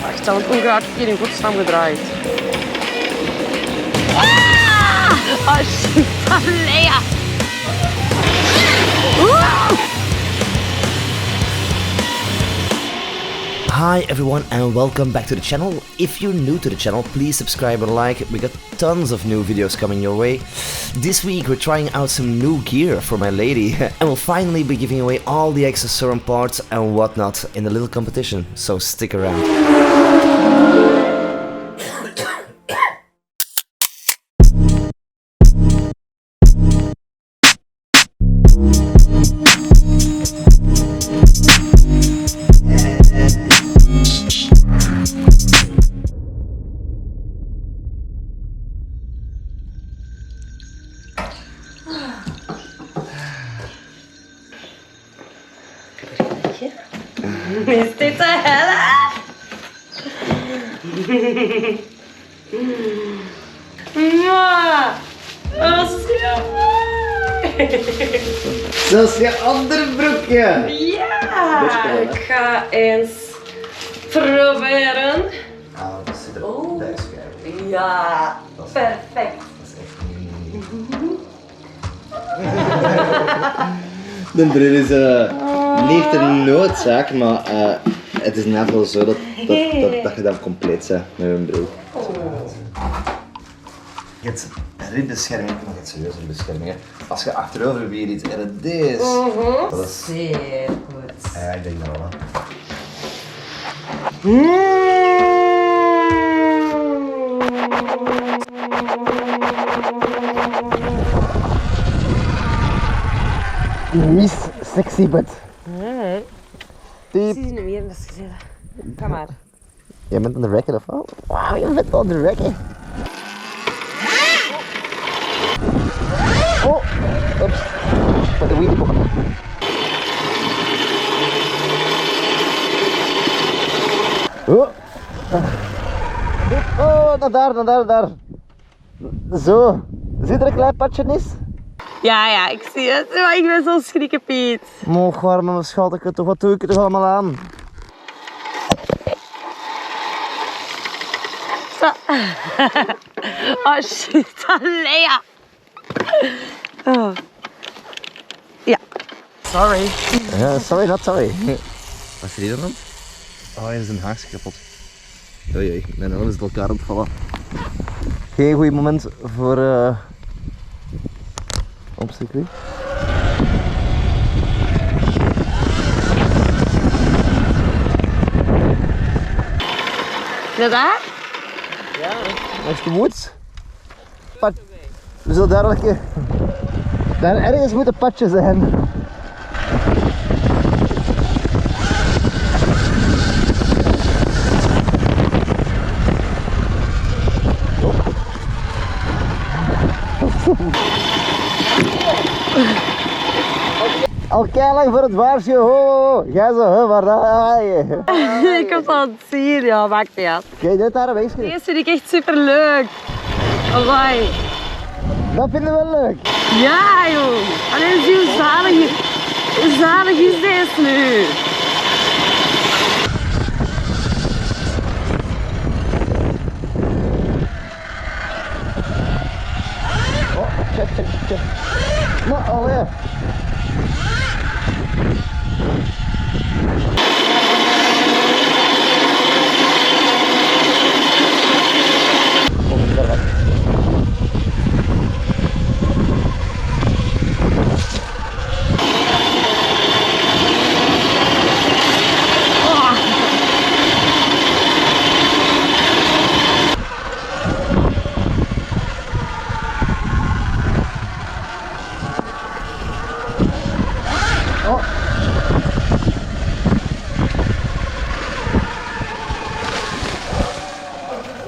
Wacht, dan hoe gaat het hier in godsnaam gedraaid? Ah! Oh shit, allee! Hi everyone and welcome back to the channel. If you're new to the channel, please subscribe and like. We got tons of new videos coming your way. This week we're trying out some new gear for my lady and we'll finally be giving away all the extra Sur-ron parts and whatnot in a little competition, so stick around. Is dit te helle? Ja, dat is heel mooi. Dat is je andere broekje. Ja, ik ga eens proberen. Ah, dat zit er op de schijf. Ja, perfect. Dat is echt de bril is niet een noodzaak, maar het is net wel zo dat je dan compleet bent met een bril. Je hebt ribbenbescherming, nog iets serieuzer bescherming. Als je achterover weer iets en dit. Dat is zeer goed. Ja, ik denk dat wel. Miss Sexy Butt. Nee. Piep. Precies nu weer gezeten. Ga maar. Jij bent aan de rekken of wat? Wauw, je bent aan de rekken. Oh, ups. Met de wheelie komen. Oh. Oh, naar daar. Zo. Ziet er een klein padje is? Ja, ik zie het. Maar ik ben zo schrikken, Piet. Moog warme mijn schatje, toch wat doe ik er toch allemaal aan? Zo. Oh shit, allee. Oh. Ja. Sorry. Ja, sorry, not sorry. Wat is er hier dan? Oh, hier is een haakje kapot. Oei, mijn helm is op elkaar aan het vallen. Geen goed moment voor op circuit. Ja, daar? Ja, next to woods. We zullen daar een keer... Daar ergens moet een padje zijn. Al keilang voor het waarschuwen, ho, jij zo, waar ga je? Ik heb het al het zien, ja, maakt niet uit. Kijk, dit daar een weegje. Deze vind ik echt super leuk. Allee. Dat vinden we leuk. Ja, joh. Alleen zie hoe zalig is deze nu. Oh, check. Nou, alweer.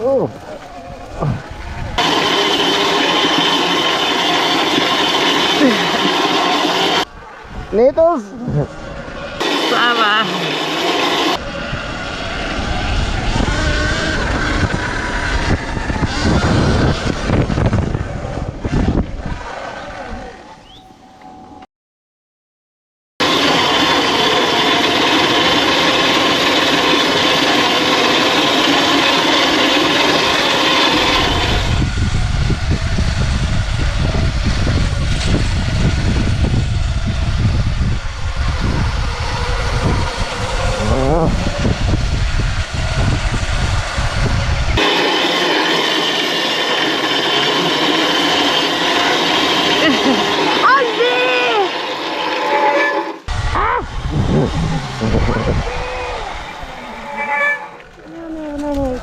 Oh. Netels? Sama.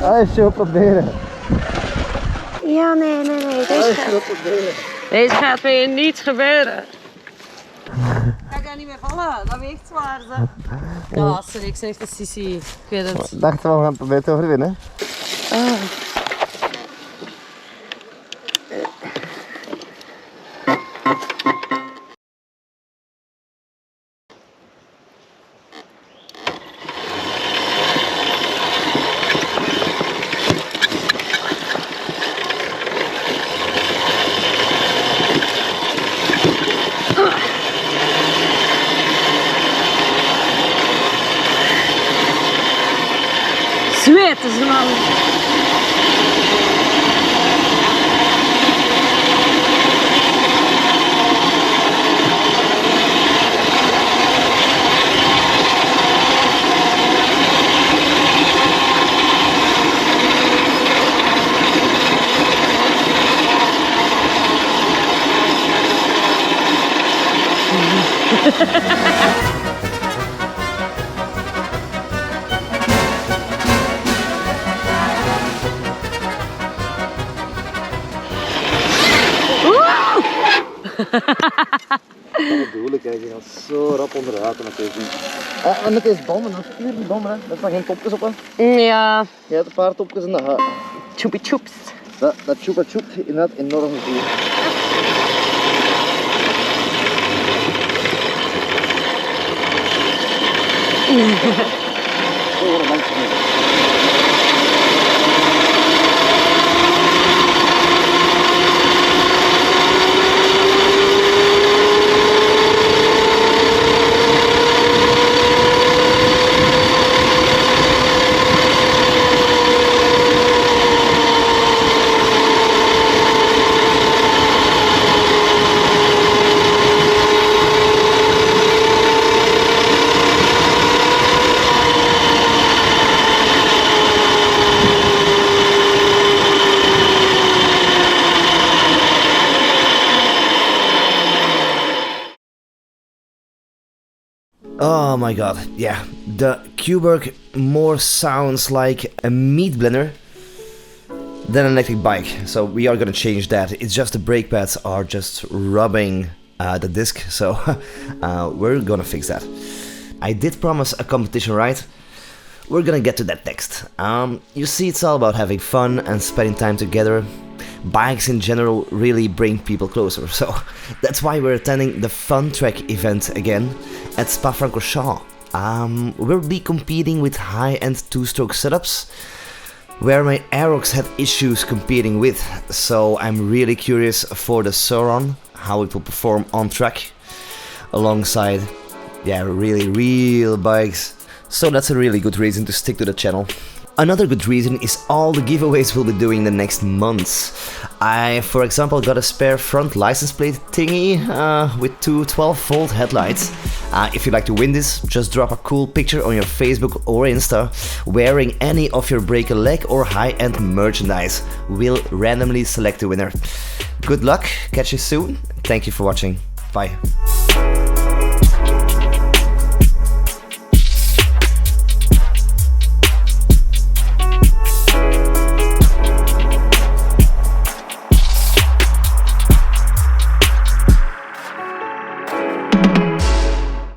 Alsjeblieft proberen. Ja, nee. Deze gaat weer niet gebeuren. Ga ik daar niet meer vallen? Dat weegt zwaar, hè? Ja, sorry, ik ben echt een sissie. Ik weet het. Ik dacht, we gaan proberen te overwinnen. Zweten ze, man. Dat bedoel ik, je gaat zo rap onderuit met deze ding. En met deze bommen, dat is puur die bommen, hè. Dat zijn geen topjes op, hè. Ja. Je hebt een paar topjes en dat gaat. Choepie choeps. Dat tjoepa tjoep inderdaad enorm veel. Zo worden mensen mee. Oh my god, yeah, the KUBERG more sounds like a meat blender than an electric bike, so we are gonna change that. It's just the brake pads are just rubbing the disc, so we're gonna fix that. I did promise a competition ride. We're gonna get to that next. You see, it's all about having fun and spending time together. Bikes in general really bring people closer, so that's why we're attending the Fun Track event again at Spa-Francorchamps. We'll be competing with high-end two-stroke setups, where my Aerox had issues competing with, so I'm really curious for the Sur-ron, how it will perform on track, alongside, yeah, really real bikes. So that's a really good reason to stick to the channel. Another good reason is all the giveaways we'll be doing the next months. I, for example, got a spare front license plate thingy with two 12-volt headlights. If you'd like to win this, just drop a cool picture on your Facebook or Insta wearing any of your break a leg or high-end merchandise. We'll randomly select the winner. Good luck, catch you soon. Thank you for watching. Bye.